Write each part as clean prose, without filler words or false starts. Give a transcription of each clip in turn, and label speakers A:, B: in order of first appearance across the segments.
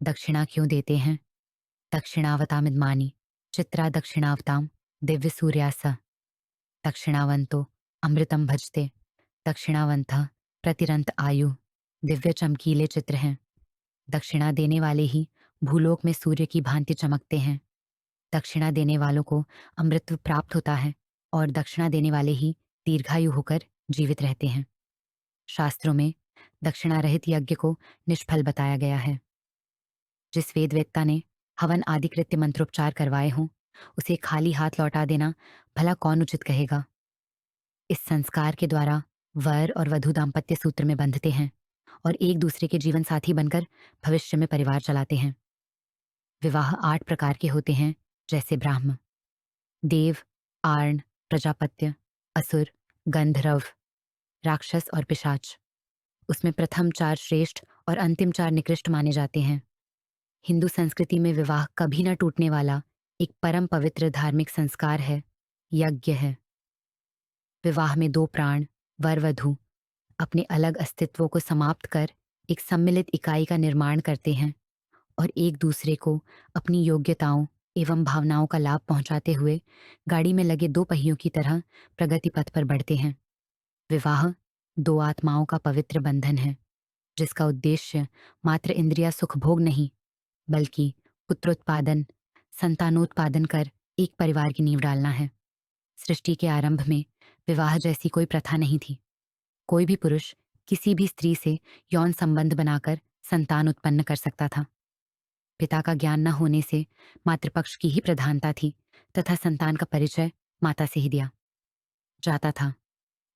A: दक्षिणा क्यों देते हैं? दक्षिणावतामिदमानि चित्रा दक्षिणावताम दिव्य सूर्यास दक्षिणावंतो अमृतम भजते दक्षिणावंत प्रतिरंत आयु दिव्य चमकीले चित्र हैं। दक्षिणा देने वाले ही भूलोक में सूर्य की भांति चमकते हैं। दक्षिणा देने वालों को अमृत प्राप्त होता है और दक्षिणा देने वाले ही दीर्घायु होकर जीवित रहते हैं। शास्त्रों में दक्षिणा रहित यज्ञ को निष्फल बताया गया है। जिस वेदवेत्ता ने हवन आदि कृत्य मंत्रोपचार करवाए हों, उसे खाली हाथ लौटा देना भला कौन उचित कहेगा। इस संस्कार के द्वारा वर और वधू दाम्पत्य सूत्र में बंधते हैं और एक दूसरे के जीवन साथी बनकर भविष्य में परिवार चलाते हैं। विवाह 8 प्रकार के होते हैं, जैसे ब्राह्म, देव, आर्ण, प्रजापत्य, असुर, गंधर्व, राक्षस और पिशाच। उसमें प्रथम 4 श्रेष्ठ और अंतिम 4 निकृष्ट माने जाते हैं। हिंदू संस्कृति में विवाह कभी न टूटने वाला एक परम पवित्र धार्मिक संस्कार है, यज्ञ है। विवाह में 2 प्राण, वर वधू, अपने अलग अस्तित्वों को समाप्त कर एक सम्मिलित इकाई का निर्माण करते हैं और एक दूसरे को अपनी योग्यताओं एवं भावनाओं का लाभ पहुंचाते हुए गाड़ी में लगे 2 पहियों की तरह प्रगति पथ पर बढ़ते हैं। विवाह 2 आत्माओं का पवित्र बंधन है, जिसका उद्देश्य मात्र इंद्रिया सुख भोग नहीं, बल्कि पुत्रोत्पादन, संतानोत्पादन कर एक परिवार की नींव डालना है। सृष्टि के आरंभ में विवाह जैसी कोई प्रथा नहीं थी। कोई भी पुरुष किसी भी स्त्री से यौन संबंध बनाकर संतान उत्पन्न कर सकता था। पिता का ज्ञान न होने से मातृपक्ष की ही प्रधानता थी तथा संतान का परिचय माता से ही दिया जाता था।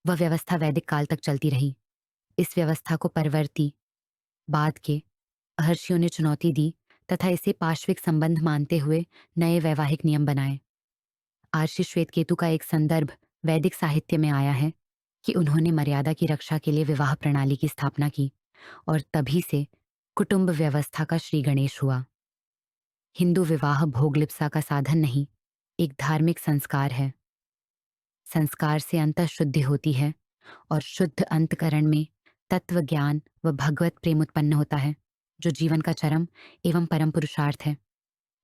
A: वह व्यवस्था वैदिक काल तक चलती रही। इस व्यवस्था को परवर्ती बाद के महर्षियों ने चुनौती दी तथा इसे पाश्विक संबंध मानते हुए नए वैवाहिक नियम बनाए। आर्षि श्वेतकेतु का एक संदर्भ वैदिक साहित्य में आया है कि उन्होंने मर्यादा की रक्षा के लिए विवाह प्रणाली की स्थापना की और तभी से कुटुंब व्यवस्था का श्री गणेश हुआ। हिंदू विवाह भोगलिप्सा का साधन नहीं, एक धार्मिक संस्कार है। संस्कार से अंतःशुद्धि होती है और शुद्ध अंतकरण में तत्व ज्ञान व भगवत प्रेम उत्पन्न होता है, जो जीवन का चरम एवं परम पुरुषार्थ है।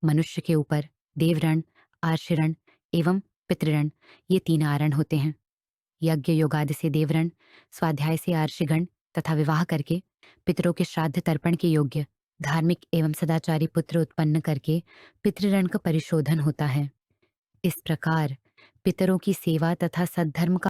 A: मनुष्य के ऊपर देवऋण, आर्षिऋण एवं पितृऋण, ये 3 आरण होते हैं। यज्ञ योगादि से देवऋण, स्वाध्याय से आर्षिगण तथा विवाह करके पितरों के श्राद्ध तर्पण के योग्य धार्मिक एवं सदाचारी पुत्र उत्पन्न करके पितृऋण का परिशोधन होता है। इस प्रकार पितरों की सेवा तथा सद्धर्म का